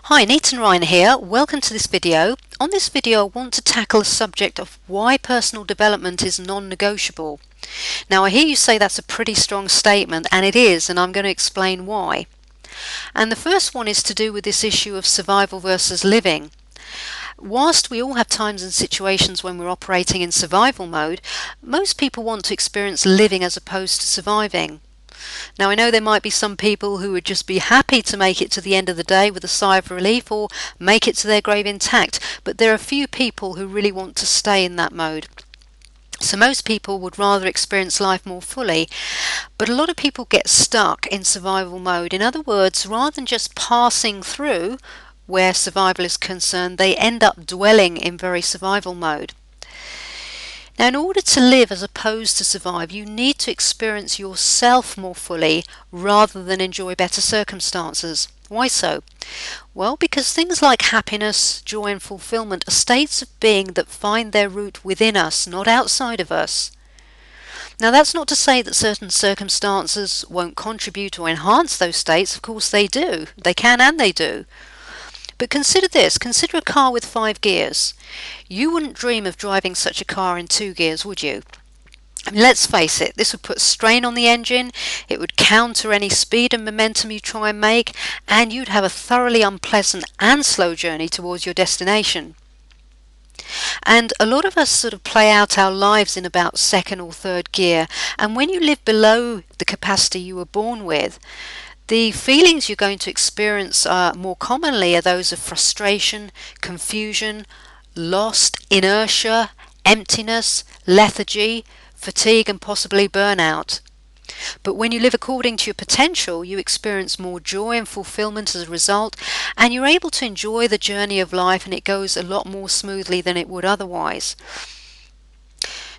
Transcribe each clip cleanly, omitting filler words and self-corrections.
Hi, Anita and Narayan here. Welcome to this video. On this video I want to tackle the subject of why personal development is non-negotiable. Now I hear you say that's a pretty strong statement, and it is, and I'm going to explain why. And the first one is to do with this issue of survival versus living. Whilst we all have times and situations when we're operating in survival mode, most people want to experience living as opposed to surviving. Now I know there might be some people who would just be happy to make it to the end of the day with a sigh of relief or make it to their grave intact, but there are few people who really want to stay in that mode. So most people would rather experience life more fully, but a lot of people get stuck in survival mode. In other words, rather than just passing through where survival is concerned, they end up dwelling in very survival mode. Now, in order to live as opposed to survive, you need to experience yourself more fully rather than enjoy better circumstances. Why so? Well, because things like happiness, joy and fulfillment are states of being that find their root within us, not outside of us. Now, that's not to say that certain circumstances won't contribute or enhance those states. Of course they do. They can and they do. But consider this, consider a car with 5 gears. You wouldn't dream of driving such a car in 2 gears, would you? I mean, let's face it, this would put strain on the engine, it would counter any speed and momentum you try and make, and you'd have a thoroughly unpleasant and slow journey towards your destination. And a lot of us sort of play out our lives in about 2nd or 3rd gear, and when you live below the capacity you were born with, the feelings you're going to experience more commonly are those of frustration, confusion, lost, inertia, emptiness, lethargy, fatigue and possibly burnout. But when you live according to your potential, you experience more joy and fulfillment as a result, and you're able to enjoy the journey of life, and it goes a lot more smoothly than it would otherwise.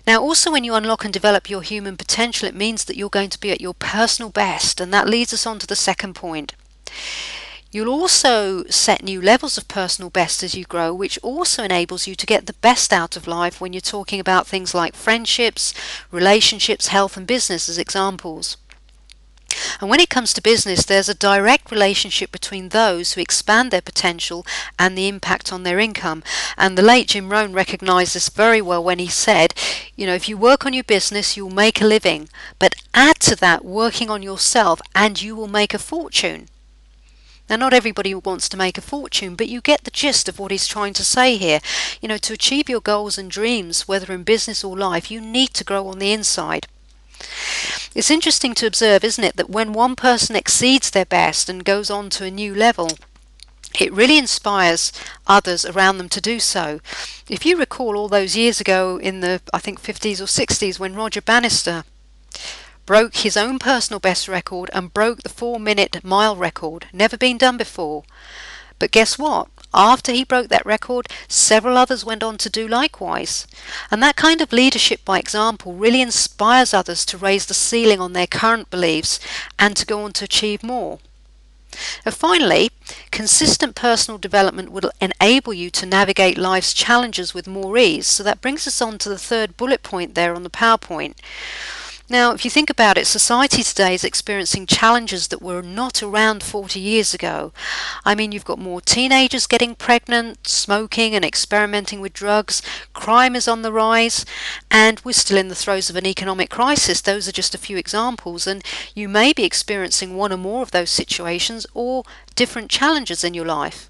Now also, when you unlock and develop your human potential, it means that you're going to be at your personal best, and that leads us on to the second point. You'll also set new levels of personal best as you grow, which also enables you to get the best out of life when you're talking about things like friendships, relationships, health and business as examples. And when it comes to business, there's a direct relationship between those who expand their potential and the impact on their income. And the late Jim Rohn recognised this very well when he said, if you work on your business, you'll make a living, but add to that working on yourself and you will make a fortune. Now, not everybody wants to make a fortune, but you get the gist of what he's trying to say here. To achieve your goals and dreams, whether in business or life, you need to grow on the inside. It's interesting to observe, isn't it, that when one person exceeds their best and goes on to a new level, it really inspires others around them to do so. If you recall all those years ago in the, I think, 50s or 60s, when Roger Bannister broke his own personal best record and broke the 4-minute mile record, never been done before. But guess what? After he broke that record, several others went on to do likewise. And that kind of leadership by example really inspires others to raise the ceiling on their current beliefs and to go on to achieve more. And finally, consistent personal development will enable you to navigate life's challenges with more ease. So that brings us on to the third bullet point there on the PowerPoint. Now, if you think about it, society today is experiencing challenges that were not around 40 years ago. I mean, you've got more teenagers getting pregnant, smoking and experimenting with drugs, crime is on the rise, and we're still in the throes of an economic crisis. Those are just a few examples, and you may be experiencing one or more of those situations or different challenges in your life.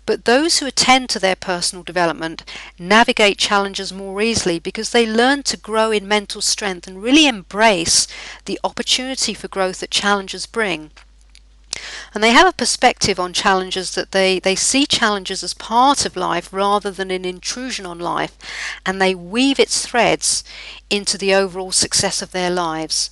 But those who attend to their personal development navigate challenges more easily because they learn to grow in mental strength and really embrace the opportunity for growth that challenges bring. And they have a perspective on challenges that they see challenges as part of life rather than an intrusion on life, and they weave its threads into the overall success of their lives.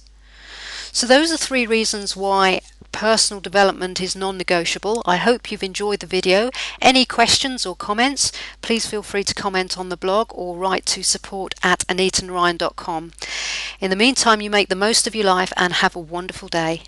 So those are 3 reasons why personal development is non-negotiable. I hope you've enjoyed the video. Any questions or comments, please feel free to comment on the blog or write to support@AnitaandNarayan.com. In the meantime, you make the most of your life and have a wonderful day.